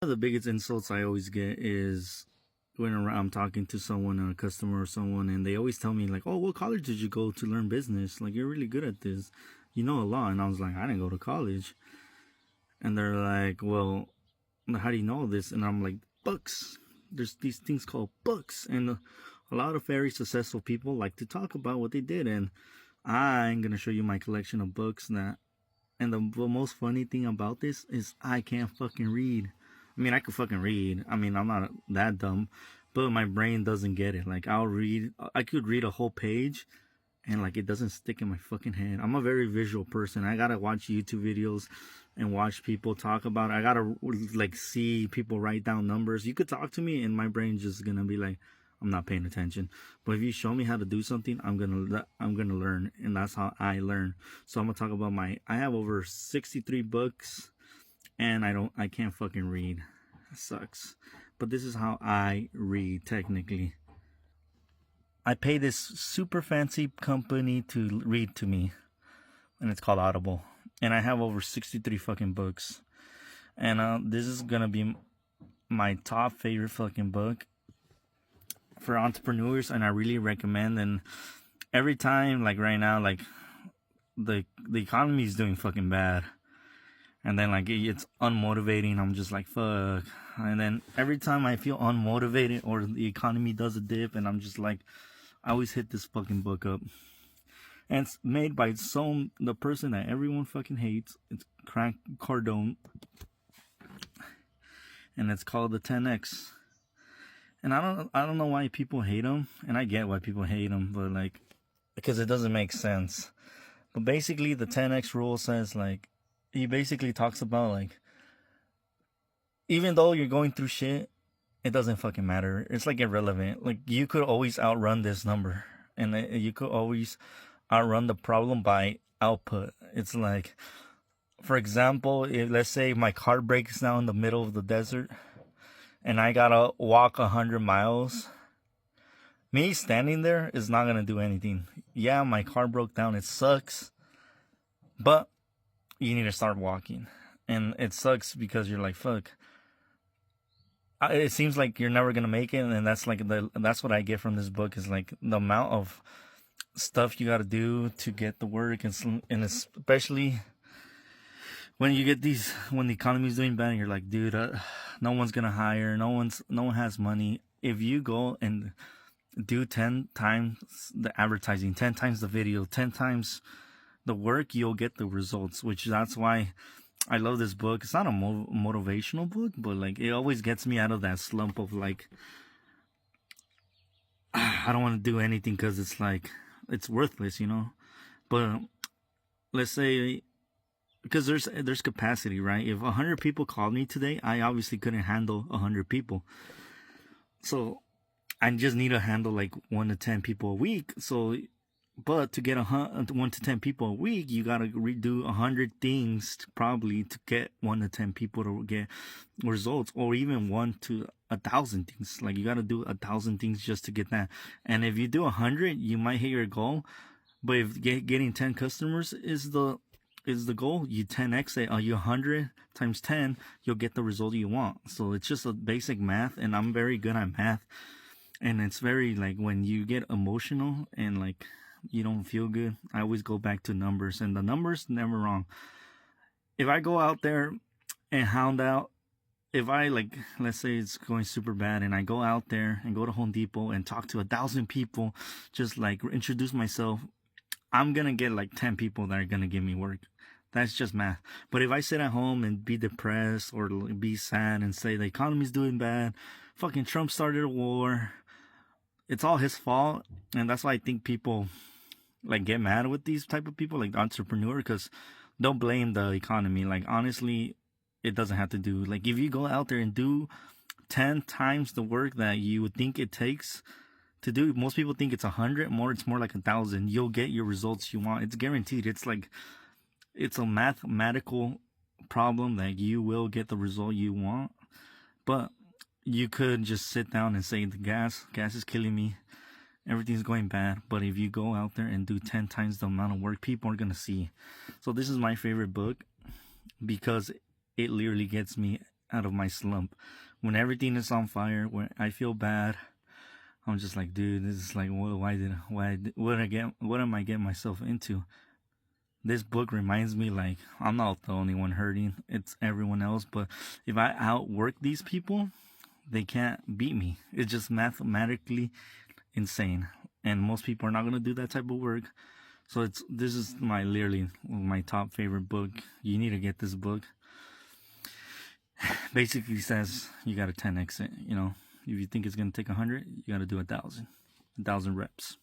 One of the biggest insults I always get is when I'm talking to someone, a customer or someone, and they always tell me like, "Oh, what college did you go to learn business? Like, you're really good at this. You know a lot." And I was like, "I didn't go to college." And they're like, "Well, how do you know this?" And I'm like, "Books. There's these things called books, and a lot of very successful people like to talk about what they did. And I'm gonna show you my collection of books that. And the most funny thing about this is I can't fucking read. I mean, I could fucking read. I mean, I'm not that dumb, but my brain doesn't get it. Like, I could read a whole page and like it doesn't stick in my fucking head. I'm a very visual person. I gotta watch YouTube videos and watch people talk about it. I gotta like see people write down numbers. You could talk to me and my brain's just gonna be like, I'm not paying attention. But if you show me how to do something, I'm gonna learn, and that's how I learn. So I'm gonna talk about I have over 63 books, and I can't fucking read. It sucks. But this is how I read technically. I pay this super fancy company to read to me, and it's called Audible. And I have over 63 fucking books. And this is gonna be my top favorite fucking book for entrepreneurs, and I really recommend. And every time, like right now, like the economy is doing fucking bad, and then like it's unmotivating. I'm just like fuck. And then every time I feel unmotivated or the economy does a dip, and I'm just like, I always hit this fucking book up. And it's made by the person that everyone fucking hates. It's Grant Cardone, and it's called the 10X. And I don't know why people hate him, and I get why people hate him, but like, because it doesn't make sense. But basically, the 10X rule says like, he basically talks about like, even though you're going through shit, it doesn't fucking matter. It's like irrelevant. Like, you could always outrun this number, and you could always outrun the problem by output. It's like, for example, if let's say my car breaks down in the middle of the desert, and I gotta walk 100 miles. Me standing there is not gonna do anything. Yeah, my car broke down. It sucks, but you need to start walking, and it sucks because you're like, fuck. It seems like you're never gonna make it, and that's what I get from this book is like the amount of stuff you gotta do to get the work, and especially when you get when the economy's doing bad, and you're like, dude, no one's gonna hire, no one has money. If you go and do 10 times the advertising, 10 times the video, 10 times the work, you'll get the results. Which that's why I love this book. It's not a motivational book, but like it always gets me out of that slump of like, I don't want to do anything because it's like it's worthless, you know. But let's say, because there's capacity, right? If 100 people called me today, I obviously couldn't handle 100 people. So I just need to handle like 1 to 10 people a week. So, but to get 1 to 10 people a week, you gotta redo 100 things probably to get 1 to 10 people to get results, or even 1 to 1,000 things. Like, you gotta do 1,000 things just to get that. And if you do 100, you might hit your goal. But if getting 10 customers is the goal, you 10x it. You 100 times 10, you'll get the result you want. So it's just a basic math, and I'm very good at math. And it's very like, when you get emotional and like you don't feel good, I always go back to numbers, and the numbers never wrong. If I go out there and hound out, if I like, let's say it's going super bad, and I go out there and go to Home Depot and talk to 1,000 people, just like introduce myself, I'm gonna get like 10 people that are gonna give me work. That's just math. But if I sit at home and be depressed or be sad and say the economy's doing bad, fucking Trump started a war, it's all his fault. And that's why I think people like get mad with these type of people, like the entrepreneur, because don't blame the economy. Like, honestly, it doesn't have to do. Like, if you go out there and do 10 times the work that you would think it takes to do, most people think it's 100 more, it's more like 1,000. You'll get your results you want. It's guaranteed. It's like, it's a mathematical problem that you will get the result you want. But you could just sit down and say, the gas is killing me, everything's going bad. But if you go out there and do 10 times the amount of work, people are gonna see. So this is my favorite book because it literally gets me out of my slump. When everything is on fire, when I feel bad, I'm just like, dude, this is like, what am I getting myself into? This book reminds me, like, I'm not the only one hurting. It's everyone else. But if I outwork these people, they can't beat me. It's just mathematically insane. And most people are not going to do that type of work. So this is literally my top favorite book. You need to get this book. Basically says you got to 10x it. You know, if you think it's going to take 100, you got to do 1,000 reps.